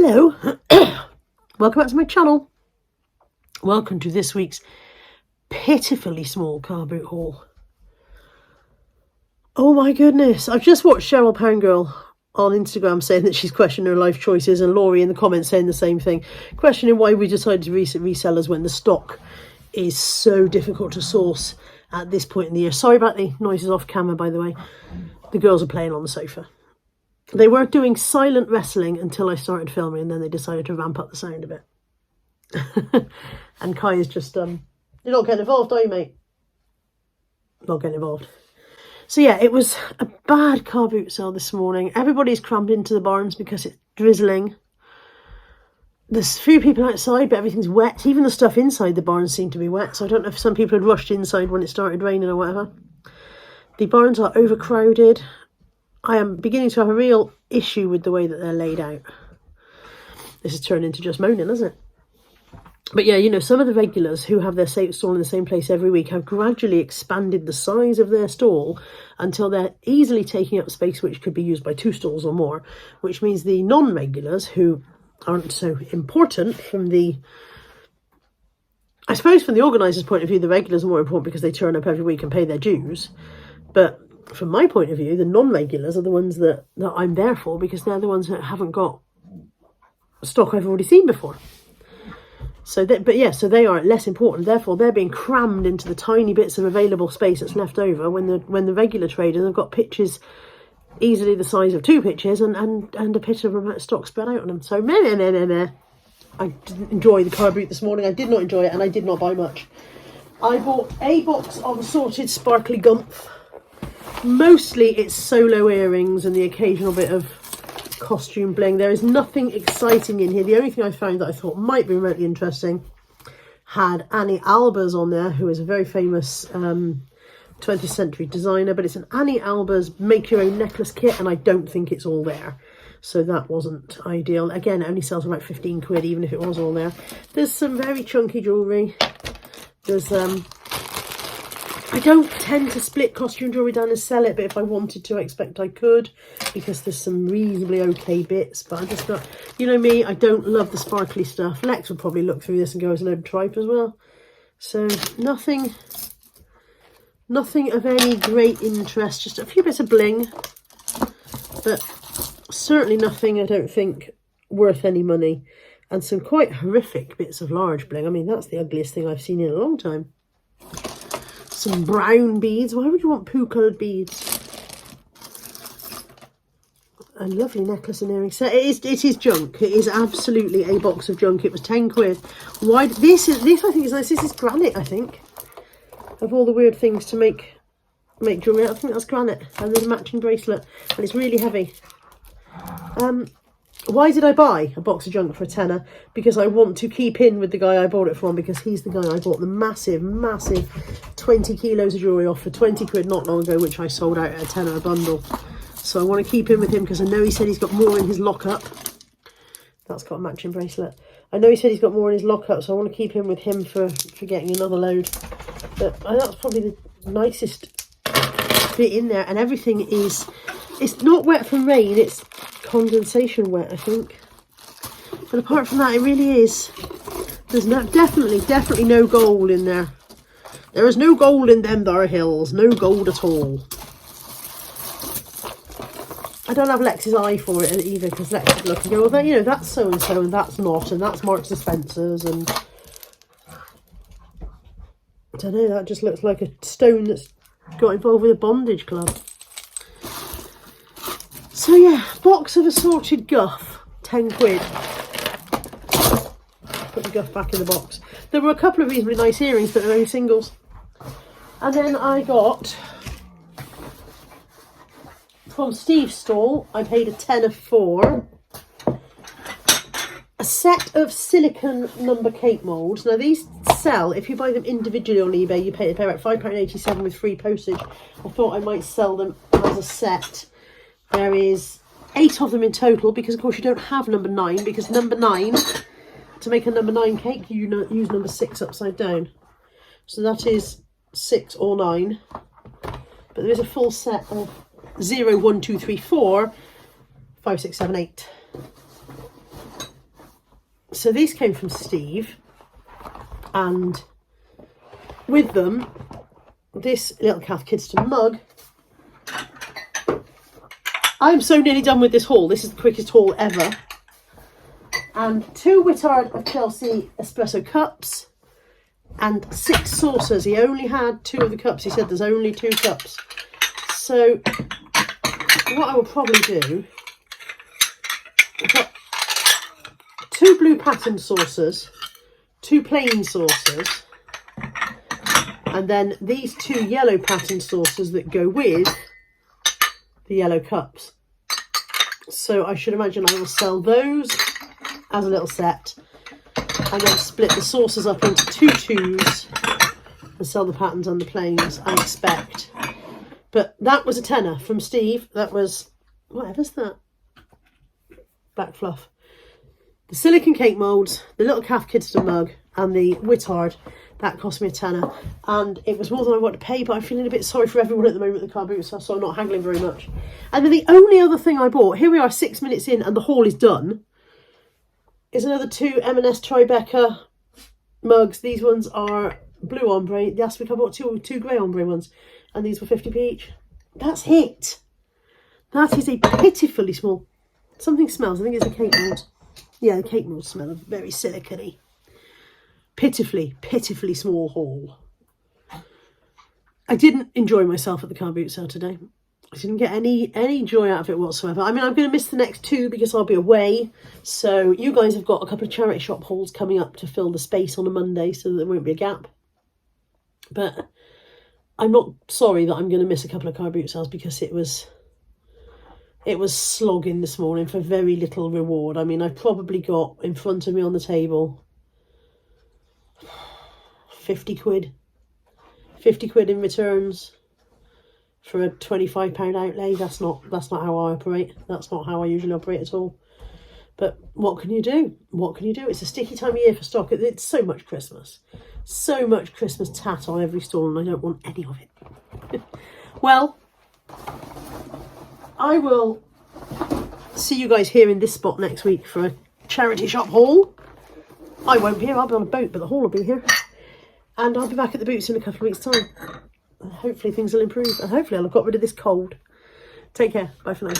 Hello, welcome back to my channel. Welcome to this week's pitifully small car boot haul. Oh my goodness, I've just watched Cheryl Poundgirl on Instagram saying that she's questioning her life choices, and Laurie in the comments saying the same thing, questioning why we decided to resellers when the stock is so difficult to source at this point in the year. Sorry about the noises off camera, by the way. The girls are playing on the sofa. They were doing silent wrestling until I started filming, and then they decided to ramp up the sound a bit. And Kai is just, you're not getting involved, are you, mate? Not getting involved. So yeah, it was a bad car boot sale this morning. Everybody's crammed into the barns because it's drizzling. There's a few people outside, but everything's wet. Even the stuff inside the barns seemed to be wet. So I don't know if some people had rushed inside when it started raining or whatever. The barns are overcrowded. I am beginning to have a real issue with the way that they're laid out. This has turned into just moaning, hasn't it? But yeah, you know, some of the regulars who have their stall in the same place every week have gradually expanded the size of their stall until they're easily taking up space which could be used by 2 stalls or more, which means the non-regulars who aren't so important from the... I suppose from the organisers' point of view, the regulars are more important because they turn up every week and pay their dues. But from my point of view, the non-regulars are the ones that I'm there for, because they're the ones that haven't got stock I've already seen before. So they are less important. Therefore, they're being crammed into the tiny bits of available space that's left over when the regular traders have got pitches easily the size of 2 pitches and a bit of amount of stock spread out on them. So meh. I didn't enjoy the car boot this morning. I did not enjoy it, and I did not buy much. I bought a box of assorted sparkly gumph. Mostly it's solo earrings and the occasional bit of costume bling. There is nothing exciting in here. The only thing I found that I thought might be remotely interesting had Annie Albers on there, who is a very famous 20th century designer, but it's an Annie Albers make your own necklace kit, and I don't think it's all there. So that wasn't ideal. Again, it only sells for about 15 quid, even if it was all there. There's some very chunky jewellery. There's I don't tend to split costume jewellery down and sell it, but if I wanted to, I expect I could, because there's some reasonably okay bits. But I'm just not, you know me, I don't love the sparkly stuff. Lex would probably look through this and go, it's an old tripe as well. So nothing of any great interest, just a few bits of bling, but certainly nothing, I don't think, worth any money. And some quite horrific bits of large bling. I mean, that's the ugliest thing I've seen in a long time. Some brown beads. Why would you want poo-coloured beads? A lovely necklace and earring set. It is junk. It is absolutely a box of junk. It was 10 quid. Why? This I think is nice. This is granite, I think. Of all the weird things to make jewellery, I think that's granite. And there's a matching bracelet. And it's really heavy. Why did I buy a box of junk for a tenner? Because I want to keep in with the guy I bought it from, because he's the guy I bought the massive 20 kilos of jewellery off for 20 quid not long ago, which I sold out at a tenner a bundle. So I want to keep in with him, because I know he said he's got more in his lockup. That's got a matching bracelet. I know he said he's got more in his lockup, so I want to keep in with him for getting another load. But that's probably the nicest bit in there, and everything is... It's not wet from rain, it's condensation wet, I think. But apart from that, it really is. There's definitely no gold in there. There is no gold in them there hills. No gold at all. I don't have Lex's eye for it either, because Lex would look and go, well, you know, that's so-and-so and that's not, and that's Marks and Spencer's, and... I don't know, that just looks like a stone that's got involved with a bondage club. So yeah, box of assorted guff, 10 quid. Put the guff back in the box. There were a couple of reasonably nice earrings, but they're only singles. And then I got, from Steve's stall, I paid a tenner for a set of silicone number cake moulds. Now these sell, if you buy them individually on eBay, you pay about £5.87 with free postage. I thought I might sell them as a set. There is 8 of them in total, because of course you don't have number 9, because number 9, to make a number 9 cake, you use number 6 upside down. So that is 6 or 9. But there is a full set of 0, 1, 2, 3, 4, 5, 6, 7, 8. So these came from Steve, and with them, this little Cath Kidston mug. I'm so nearly done with this haul. This is the quickest haul ever. And 2 Whittard of Chelsea espresso cups and 6 saucers. He only had 2 of the cups. He said there's only 2 cups. So what I will probably do, I've got 2 blue patterned saucers, 2 plain saucers, and then these 2 yellow patterned saucers that go with the yellow cups. So I should imagine I will sell those as a little set, and then split the saucers up into 2 twos and sell the patterns and the plains, I expect. But that was a tenner from Steve. That was, whatever's that? Back fluff. The silicone cake moulds, the little Cath Kidston mug, and the Whittard. That cost me a tenner, and it was more than I wanted to pay, but I'm feeling a bit sorry for everyone at the moment at the car boot, so I'm not haggling very much. And then the only other thing I bought, here we are 6 minutes in and the haul is done, is another 2 M&S Tribeca mugs. These ones are blue ombre. Last week I bought two grey ombre ones, and these were 50p each. That's it. That is a pitifully small, something smells, I think it's a cake mould. Yeah, the cake moulds smell very silicone-y. Pitifully small haul. I didn't enjoy myself at the car boot sale today. I didn't get any joy out of it whatsoever. I mean, I'm going to miss the next 2 because I'll be away. So you guys have got a couple of charity shop hauls coming up to fill the space on a Monday, so that there won't be a gap. But I'm not sorry that I'm going to miss a couple of car boot sales, because it was slogging this morning for very little reward. I mean, I probably got in front of me on the table 50 quid. 50 quid in returns for a £25 outlay. That's not how I operate. That's not how I usually operate at all. But what can you do? What can you do? It's a sticky time of year for stock. It's so much Christmas. So much Christmas tat on every stall, and I don't want any of it. Well, I will see you guys here in this spot next week for a charity shop haul. I won't be here. I'll be on a boat, but the haul will be here. And I'll be back at the boots in a couple of weeks' time. And hopefully things will improve. And hopefully I'll have got rid of this cold. Take care. Bye for now.